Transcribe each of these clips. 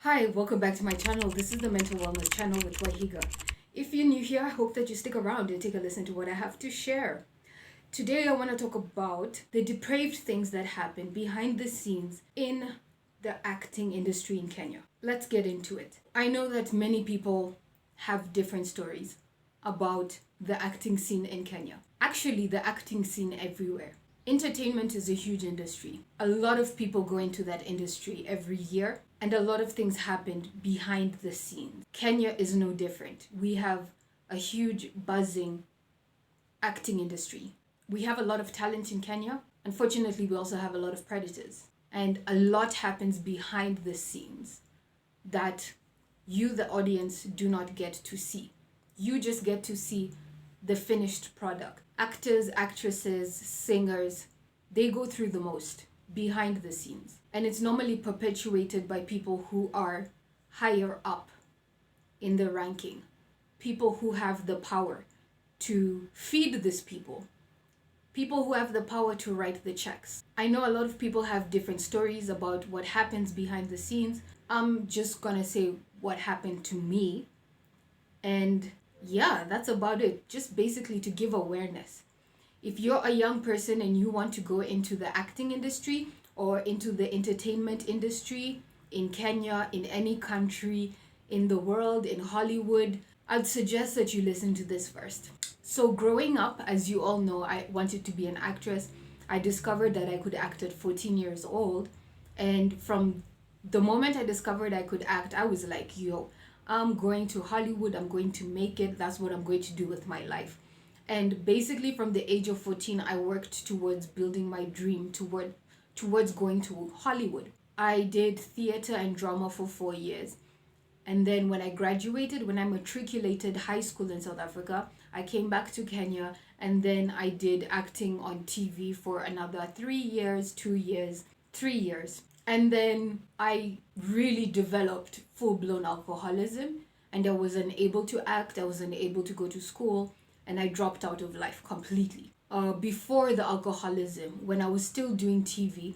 Hi, welcome back to my channel. This is the Mental Wellness channel with Waihiga. If you're new here, I hope that you stick around and take a listen to what I have to share. Today I want to talk about the depraved things that happen behind the scenes in the acting industry in Kenya. Let's get into it. I know that many people have different stories about the acting scene in Kenya. Actually, the acting scene everywhere. Entertainment is a huge industry. A lot of people go into that industry every year, and a lot of things happen behind the scenes. Kenya is no different. We have a huge buzzing acting industry. We have a lot of talent in Kenya. Unfortunately, we also have a lot of predators. And a lot happens behind the scenes that you, the audience, do not get to see. You just get to see the finished product. Actors, actresses, singers, they go through the most behind the scenes. And it's normally perpetuated by people who are higher up in the ranking. People who have the power to feed these people. People who have the power to write the checks. I know a lot of people have different stories about what happens behind the scenes. I'm just gonna say what happened to me. And yeah, that's about it. Just basically to give awareness. If you're a young person and you want to go into the acting industry or into the entertainment industry in Kenya, in any country, in the world, in Hollywood, I'd suggest that you listen to this first. So growing up, as you all know, I wanted to be an actress. I discovered that I could act at 14 years old. And from the moment I discovered I could act, I was like, yo, I'm going to Hollywood, I'm going to make it, that's what I'm going to do with my life. And basically from the age of 14, I worked towards building my dream towards going to Hollywood. I did theater and drama for 4 years. And then when I graduated, when I matriculated high school in South Africa, I came back to Kenya and then I did acting on TV for another 3 years, 2 years, 3 years. And then I really developed full-blown alcoholism and I was unable to act, I was unable to go to school, and I dropped out of life completely. Before the alcoholism, when I was still doing TV,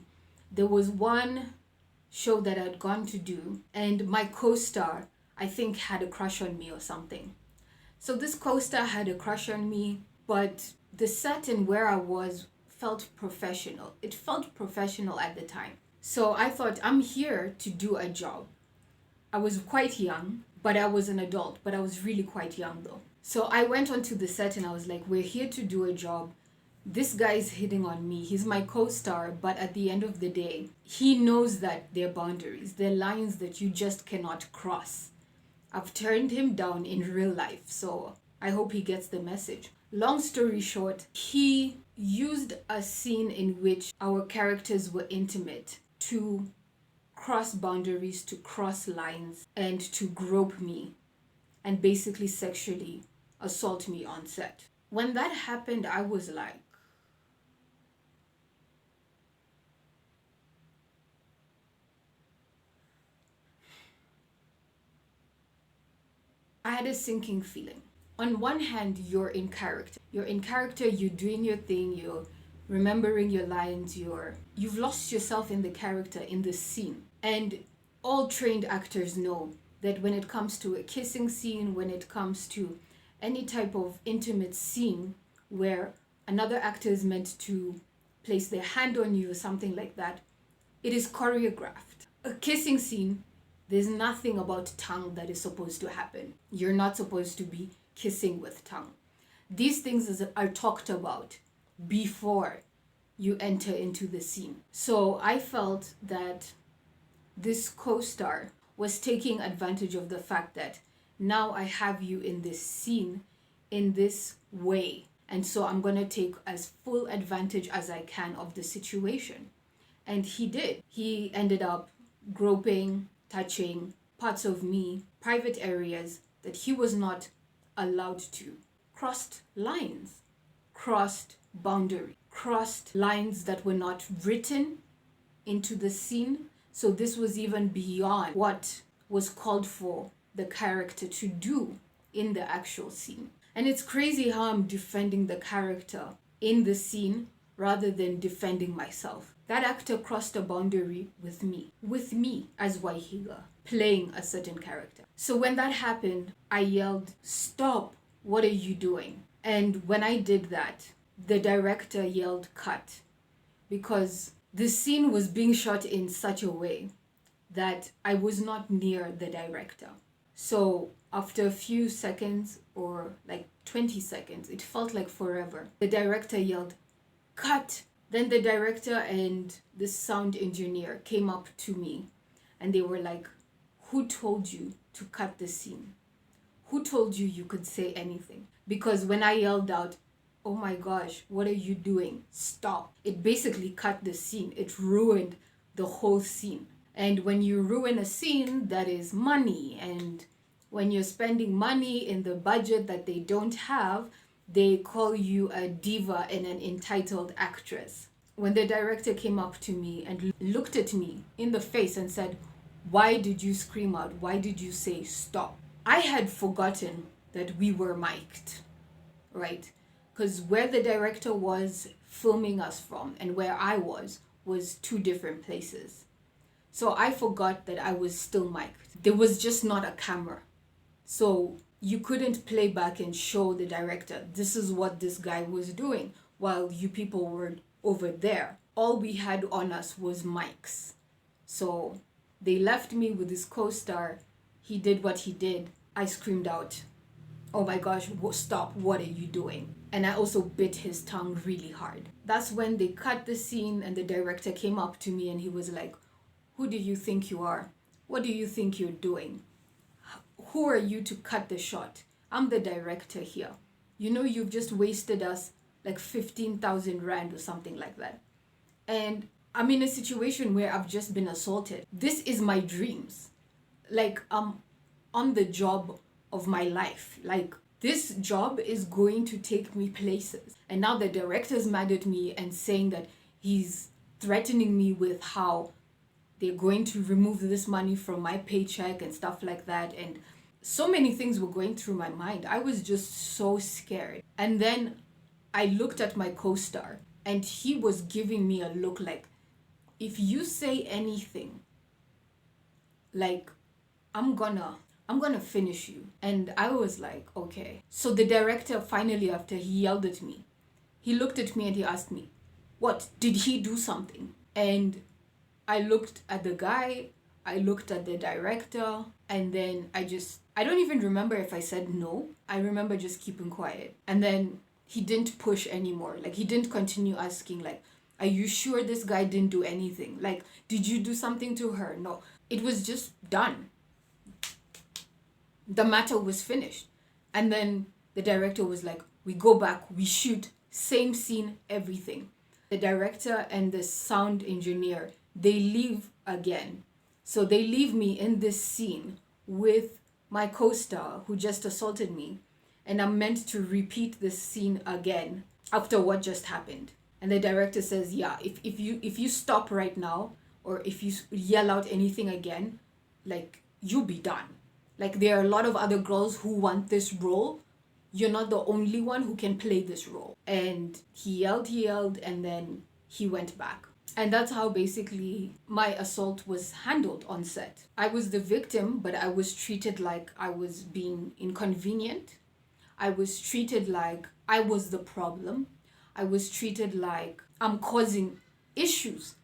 there was one show that I'd gone to do and my co-star, I think, had a crush on me or something. So this co-star had a crush on me, but the set and where I was felt professional. It felt professional at the time. So I thought, I'm here to do a job. I was quite young, but I was an adult, but I was really quite young though. So I went onto the set and I was like, we're here to do a job. This guy is hitting on me. He's my co-star, but at the end of the day, he knows that there are boundaries. There are lines that you just cannot cross. I've turned him down in real life, so I hope he gets the message. Long story short, he used a scene in which our characters were intimate to cross boundaries, to cross lines, and to grope me and basically sexually assault me on set. When that happened, I was like, I had a sinking feeling. On one hand, you're in character. You're in character, you're doing your thing, you're remembering your lines, you've lost yourself in the character, in the scene. And all trained actors know that when it comes to a kissing scene, when it comes to any type of intimate scene where another actor is meant to place their hand on you or something like that, it is choreographed. A kissing scene, there's nothing about tongue that is supposed to happen. You're not supposed to be kissing with tongue. These things are talked about before you enter into the scene. So I felt that this co-star was taking advantage of the fact that now I have you in this scene in this way. And so I'm going to take as full advantage as I can of the situation. And he did. He ended up groping, touching parts of me, private areas that he was not allowed to. Crossed lines, crossed boundary, crossed lines that were not written into the scene. So this was even beyond what was called for the character to do in the actual scene. And it's crazy how I'm defending the character in the scene rather than defending myself. That actor crossed a boundary with me as Waihiga, playing a certain character. So when that happened, I yelled, "Stop, what are you doing?" And when I did that, the director yelled, "Cut," because the scene was being shot in such a way that I was not near the director. So after a few seconds, or like 20 seconds, it felt like forever, the director yelled, "Cut." Then the director and the sound engineer came up to me and they were like, "Who told you to cut the scene? Who told you you could say anything?" Because when I yelled out, "Oh my gosh, what are you doing? Stop," it basically cut the scene. It ruined the whole scene. And when you ruin a scene, that is money. And when you're spending money in the budget that they don't have, they call you a diva and an entitled actress. When the director came up to me and looked at me in the face and said, "Why did you scream out? Why did you say stop?" I had forgotten that we were mic'd, right? Because where the director was filming us from and where I was two different places. So I forgot that I was still mic'd. There was just not a camera. So you couldn't play back and show the director, "This is what this guy was doing," while you people were over there. All we had on us was mics. So they left me with his co-star. He did what he did. I screamed out, "Oh my gosh, stop, what are you doing?" And I also bit his tongue really hard. That's when they cut the scene and the director came up to me and he was like, "Who do you think you are? What do you think you're doing? Who are you to cut the shot? I'm the director here. You know, you've just wasted us like 15,000 rand or something like that. And I'm in a situation where I've just been assaulted. This is my dreams. Like, I'm on the job of my life. Like, this job is going to take me places." And now the director's mad at me and saying that he's threatening me with how they're going to remove this money from my paycheck and stuff like that. And so many things were going through my mind. I was just so scared. And then I looked at my co-star and he was giving me a look like, "If you say anything, like, I'm gonna finish you." And I was like, okay. So the director finally, after he yelled at me, he looked at me and he asked me, "What, did he do something?" And I looked at the guy, I looked at the director, and then I don't even remember if I said no. I remember just keeping quiet. And then he didn't push anymore. Like, he didn't continue asking, like, "Are you sure this guy didn't do anything? Like, did you do something to her?" No, it was just done. The matter was finished. And then the director was like, "We go back, we shoot, same scene, everything." The director and the sound engineer, they leave again. So they leave me in this scene with my co-star who just assaulted me. And I'm meant to repeat this scene again after what just happened. And the director says, "Yeah, if you stop right now, or if you yell out anything again, like, you'll be done. Like, there are a lot of other girls who want this role. You're not the only one who can play this role." And he yelled, and then he went back. And that's how basically my assault was handled on set. I was the victim, but I was treated like I was being inconvenient. I was treated like I was the problem. I was treated like I'm causing issues.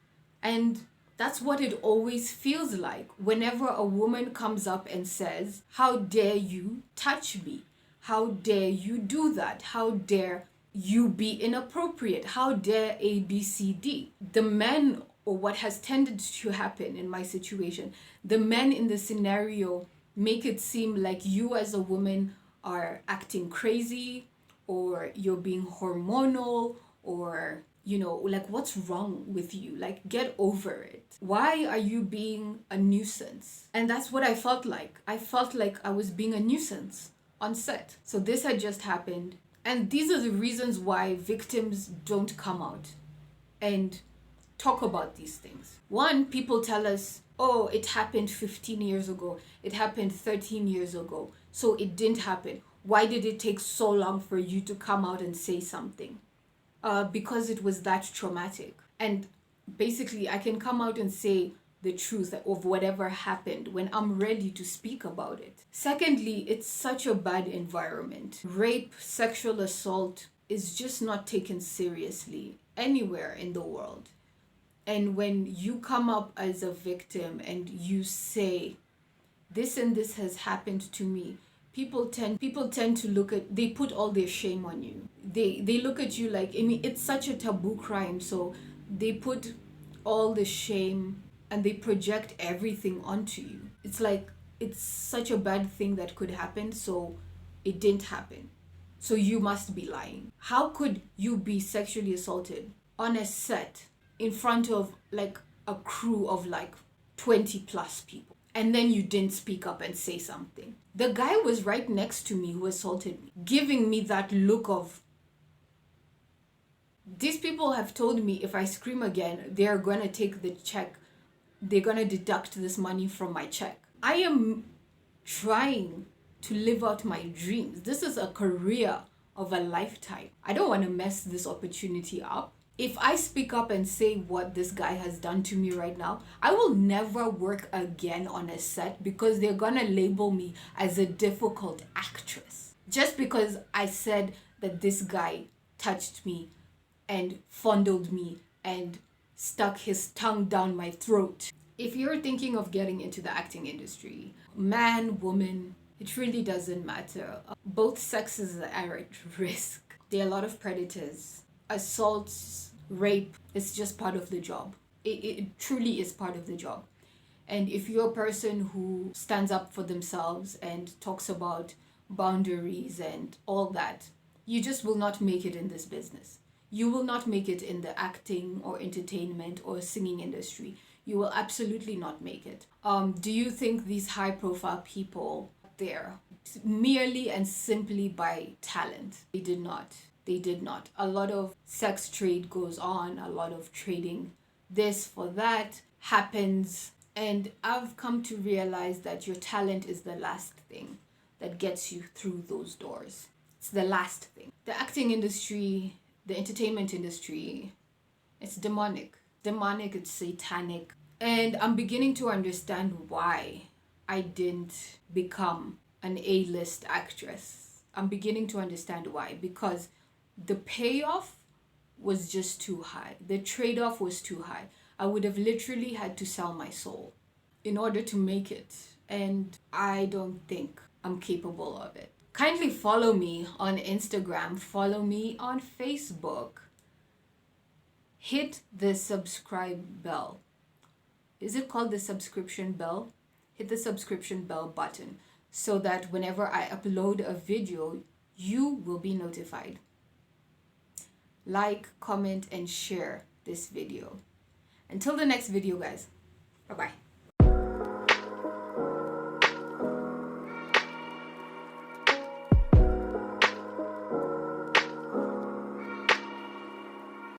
And that's what it always feels like whenever a woman comes up and says, "How dare you touch me? How dare you do that? How dare you be inappropriate? How dare A, B, C, D?" The men, or what has tended to happen in my situation, the men in the scenario make it seem like you as a woman are acting crazy, or you're being hormonal, or, you know, like, what's wrong with you? Like, get over it. Why are you being a nuisance? And that's what I felt like. I felt like I was being a nuisance on set. So this had just happened. And these are the reasons why victims don't come out and talk about these things. One, people tell us, "Oh, it happened 15 years ago. It happened 13 years ago. So it didn't happen. Why did it take so long for you to come out and say something?" Because it was that traumatic. And basically I can come out and say the truth of whatever happened when I'm ready to speak about it. Secondly, it's such a bad environment. Rape, sexual assault is just not taken seriously anywhere in the world. And when you come up as a victim and you say, this and this has happened to me, people tend to look at, they put all their shame on you. They look at you like, I mean, it's such a taboo crime, so they put all the shame and they project everything onto you. It's like it's such a bad thing that could happen, so it didn't happen, so you must be lying. How could you be sexually assaulted on a set in front of like a crew of like 20 plus people, and then you didn't speak up and say something? The guy was right next to me who assaulted me, giving me that look of, these people have told me if I scream again, they're gonna take the check, they're gonna deduct this money from my check. I am trying to live out my dreams. This is a career of a lifetime. I don't want to mess this opportunity up. If I speak up and say what this guy has done to me right now, I will never work again on a set because they're gonna label me as a difficult actress. Just because I said that this guy touched me and fondled me and stuck his tongue down my throat. If you're thinking of getting into the acting industry, man, woman, it really doesn't matter. Both sexes are at risk. There are a lot of predators. Assaults, rape, it's just part of the job. It truly is part of the job. And if you're a person who stands up for themselves and talks about boundaries and all that, you just will not make it in this business. You will not make it in the acting or entertainment or singing industry. You will absolutely not make it. Do you think these high profile people there merely and simply by talent? They did not. They did not. A lot of sex trade goes on, a lot of trading this for that happens. And I've come to realize that your talent is the last thing that gets you through those doors. It's the last thing. The acting industry, the entertainment industry, it's demonic. Demonic, it's satanic. And I'm beginning to understand why I didn't become an A-list actress. I'm beginning to understand why. Because the payoff was just too high. The trade-off was too high. I would have literally had to sell my soul in order to make it. And I don't think I'm capable of it. Kindly follow me on Instagram. Follow me on Facebook. Hit the subscribe bell. Is it called the subscription bell? Hit the subscription bell button so that whenever I upload a video, you will be notified. Like, comment, and share this video. Until the next video, guys. Bye-bye.